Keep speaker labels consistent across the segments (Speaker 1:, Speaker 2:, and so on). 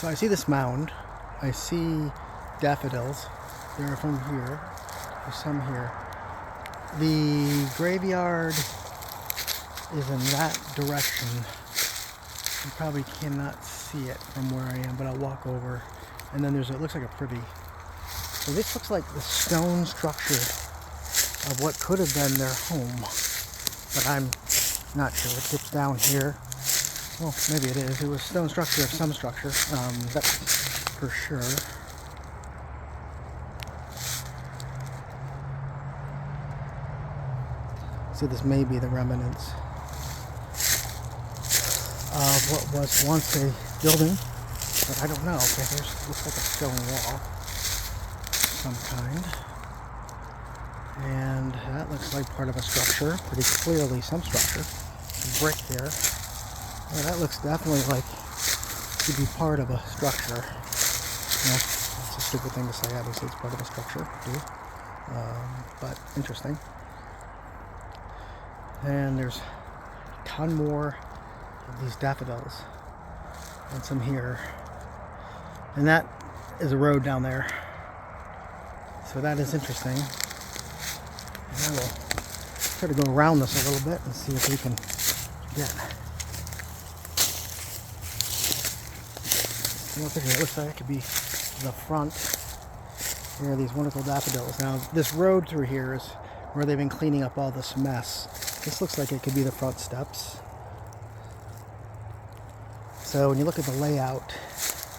Speaker 1: So I see this mound. I see daffodils. They're from here. There's some here. The graveyard is in that direction. You probably cannot see it from where I am, but I'll walk over. And then it looks like a privy. So this looks like the stone structure of what could have been their home. But I'm not sure. It dips down here. Well, maybe it is. It was stone structure of some structure. That's for sure. So this may be the remnants of what was once a building, but I don't know. Okay, looks like a stone wall of some kind. And that looks like part of a structure, pretty clearly some structure. A brick there. Yeah, that looks definitely like to be part of a structure. Yeah, that's a stupid thing to say. Obviously, it's part of a structure, too. But interesting. And there's a ton more of these daffodils, and some here. And that is a road down there. So that is interesting. And I will try to go around this a little bit and see if we can get. I don't think it looks like it could be the front. Here are these wonderful daffodils. Now, this road through here is where they've been cleaning up all this mess. This looks like it could be the front steps. So when you look at the layout,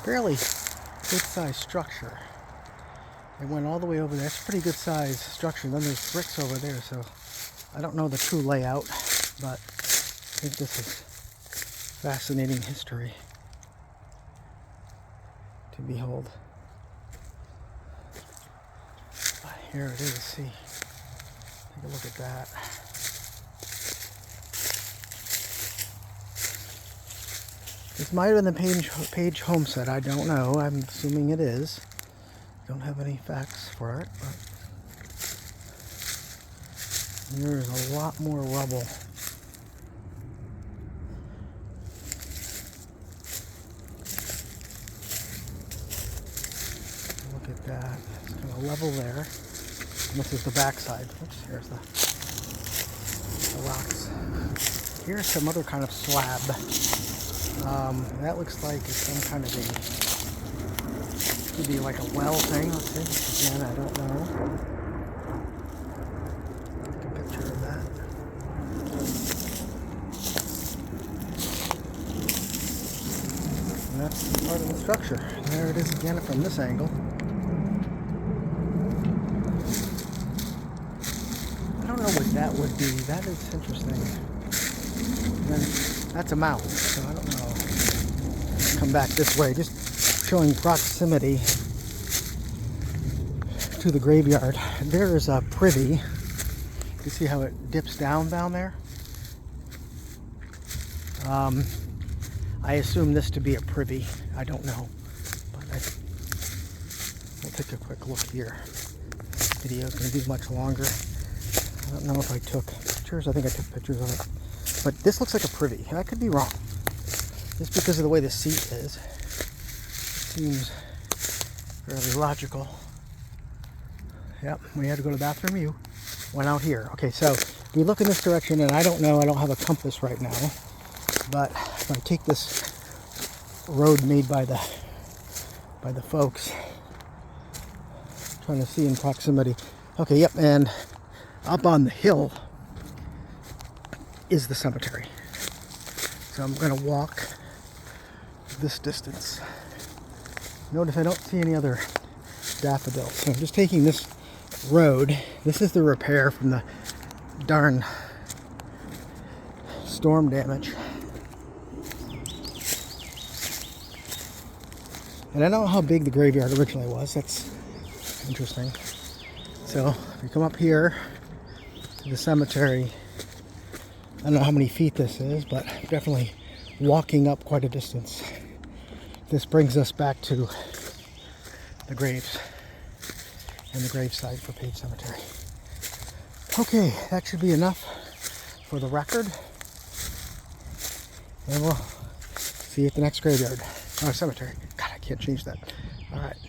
Speaker 1: fairly good-sized structure. It went all the way over there. It's a pretty good-sized structure. And then there's bricks over there, so I don't know the true layout, but I think this is fascinating history to behold. But here it is. See, take a look at that. This might have been the Page Homestead. I don't know. I'm assuming it is. Don't have any facts for it, but there's a lot more rubble. Look at that. It's kind of level there. And this is the backside. Oops, here's the rocks. Here's some other kind of slab. That looks like it's some kind of could be like a well thing. Let's see. Again, I don't know. Take a picture of that. And that's part of the structure. There it is again from this angle. I don't know what that would be. That is interesting. And then that's a mound, so I don't know. Come back this way, just showing proximity to the graveyard. There is a privy. You see how it dips down there? I assume this to be a privy. I don't know, but I'll take a quick look here. This video is going to be much longer. I don't know if I took pictures. I think I took pictures of it. But this looks like a privy. I could be wrong. Just because of the way the seat is. It seems fairly logical. Yep, we had to go to the bathroom. You went out here. Okay, so if we look in this direction, and I don't know, I don't have a compass right now. But if I take this road made by the folks, trying to see in proximity. Okay, yep, and up on the hill is the cemetery. So I'm going to walk this distance. Notice I don't see any other daffodils. So I'm just taking this road. This is the repair from the darn storm damage. And I don't know how big the graveyard originally was. That's interesting. So if you come up here to the cemetery, I don't know how many feet this is, but definitely walking up quite a distance. This brings us back to the graves and the graveside for Page Cemetery. Okay, that should be enough for the record. And we'll see you at the next graveyard or cemetery. God, can't change that. All right.